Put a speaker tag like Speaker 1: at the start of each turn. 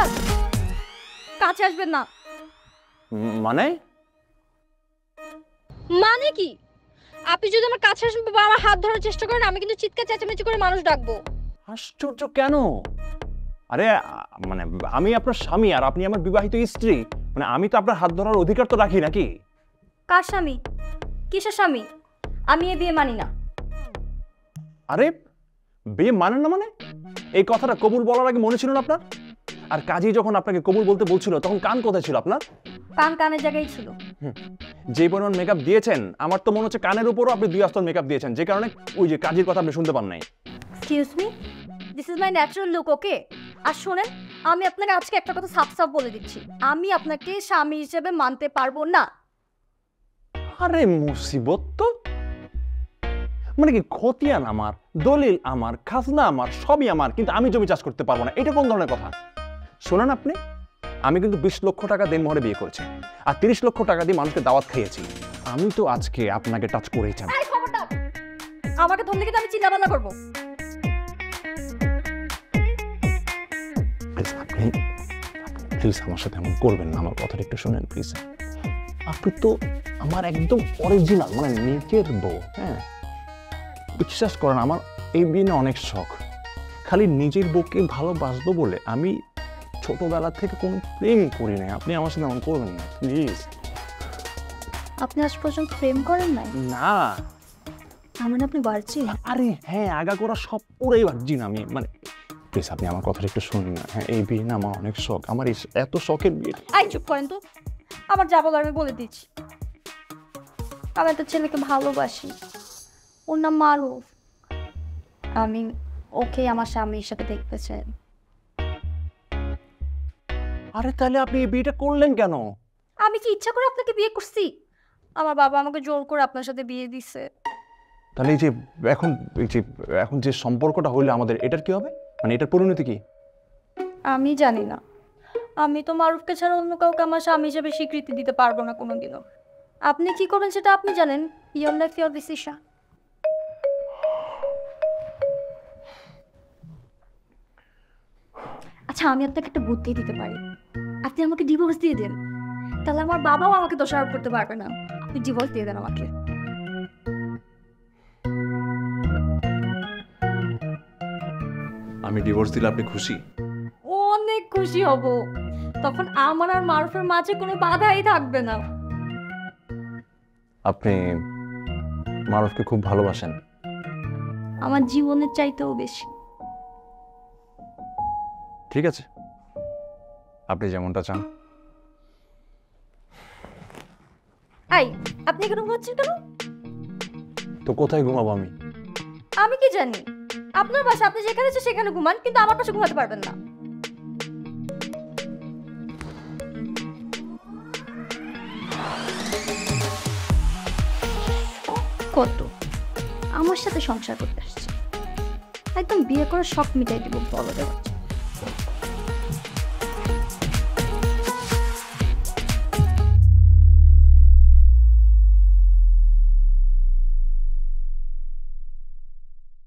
Speaker 1: খবরদার কাছে আসবেন না।
Speaker 2: মানে
Speaker 1: মানে কি? আপনি যদি আমার কাছে আসেন বা আমার হাত ধরার চেষ্টা করেন, আমি কিন্তু চিৎকার চেঁচামেচি করে মানুষ ডাকবো।
Speaker 2: আশ্চর্য কেন? আরে মানে আমি আপনার স্বামী আর আপনি আমার বিবাহিত স্ত্রী, মানে আমি তো আপনার হাত ধরার অধিকার তো রাখি নাকি?
Speaker 1: কার স্বামী? কিসের স্বামী? আমি এই বিয়ে মানি না।
Speaker 2: আরে বিয়ে মানেন না মানে? এই কথাটা কবুল বলার আগে মনে ছিল না আপনার? আর কাজী যখন আপনাকে কবুল বলতে বলছিল তখন কান কোথায় ছিল আপনার?
Speaker 1: কান কানের জায়গায় ছিল।
Speaker 2: যে পরিমাণ মেকআপ দিয়েছেন আমার তো মনে হচ্ছে কানের উপরও আপনি 2 আস্তর মেকআপ দিয়েছেন, যে কারণে ওই যে কাজীর কথা আপনি শুনতে পান নাই।
Speaker 1: Excuse me, this is my natural look, okay? আর শোনেন, আমি আপনাকে আজকে একটা কথা সাফ সাফ বলে দিচ্ছি, আমি আপনাকে স্বামী হিসেবে মানতে পারবো না।
Speaker 2: আরে মুসিবত তো! মানে কি খতিয়ান আমার, দলিল আমার, খাজনা আমার, সবই আমার, কিন্তু আমি জমি চাষ করতে পারবো না, এটা কোন ধরনের কথা? শোনেন আপনি, আমি কিন্তু 20 লক্ষ টাকা দেনমোহরে বিয়ে করেছি আর 30 লক্ষ টাকা দিয়ে মানুষকে দাওয়াত খাইয়েছি। আমি তো আজকে আপনাকে টাচ করেই চাই।
Speaker 1: আমাকে ধরলে কিন্তু আমি চিল্লাপাল্লা করবো।
Speaker 2: প্লিজ আমার সাথে এমন করবেন না, আমার কথাটা একটু শুনেন প্লিজ। আপনি তো আমার একদম অরিজিনাল মানে নিজের বউ। হ্যাঁ, বিশ্বাস করেন আমার এই বিয়ে না অনেক শখ। খালি নিজের বউকে ভালোবাসবো বলে আমি ছোটবেলা থেকে কোনো প্রেম করি নাই। আপনি আমার সাথে এমন করবেন না প্লিজ।
Speaker 1: আপনি আজ পর্যন্ত প্রেম করেন নাই?
Speaker 2: না।
Speaker 1: মানে আপনি ভার্জিন?
Speaker 2: আরে হ্যাঁ, আগা করা সব পুরাই ভার্জিন আমি। মানে প্লিজ আপনি আমার কথাটা একটু শুনুন না। হ্যাঁ, এই বিয়ে না আমার অনেক শখ, আমার এত শখের বিয়ে।
Speaker 1: আই চুপ করেন তো, আমার যা বলার আমি বলে দিচ্ছি। আমি একটা ছেলেকে ভালোবাসি, ওর নাম মারুফ। আমি ওকে আমার স্বামী হিসেবে দেখতে চাই।
Speaker 2: আরে তাহলে আপনি এই বিয়েটা করলেন কেন?
Speaker 1: আমি কি ইচ্ছা করে আপনাকে বিয়ে করছি? আমার বাবা আমাকে জোর করে আপনার সাথে বিয়ে দিছে।
Speaker 2: তাহলে এই যে এখন যে সম্পর্কটা হইলো আমাদের, এটার কি হবে? মানে এটার পরিণতি কি?
Speaker 1: আমি জানি না। আমি তো মারুফকে ছাড়া অন্য কাউকে আমার স্বামী হিসেবে স্বীকৃতি দিতে পারবো না কোনোদিনও। আপনি কি করবেন সেটা আপনি জানেন। Your life your decision. আচ্ছা, আমি আপনাকে একটা বুদ্ধি দিতে পারি। আপনি আমাকে ডিভোর্স দিয়ে দেন, তাহলে আমার বাবাও আমাকে দোষারোপ করতে পারবে না। আপনি ডিভোর্স দিয়ে দেন আমাকে।
Speaker 2: আমি ডিভোর্স দিলে আপনি খুশি?
Speaker 1: অনেক খুশি হব। তখন আমার আর মারুফের মাঝে কোনো বাধাই থাকবে না।
Speaker 2: আপনি মারুফকে খুব ভালোবাসেন?
Speaker 1: আমার জীবনের চাইতেও বেশি।
Speaker 2: ঠিক আছে, আপনি যেমনটা চান।
Speaker 1: আই, আপনি কেন ঘুমাচ্ছেন কেন?
Speaker 2: তো কোথায় ঘুমাবো আমি?
Speaker 1: আমি কি জানি? আপনার বাসা, আপনি যেখানে আছে সেখানে ঘুমান, কিন্তু আমার পাশে ঘুমাতে পারবেন না। কত আমার সাথে সংসার করতে আসছে, একদম বিয়ে করে শখ মিটাই দিব বলো দেওয়া।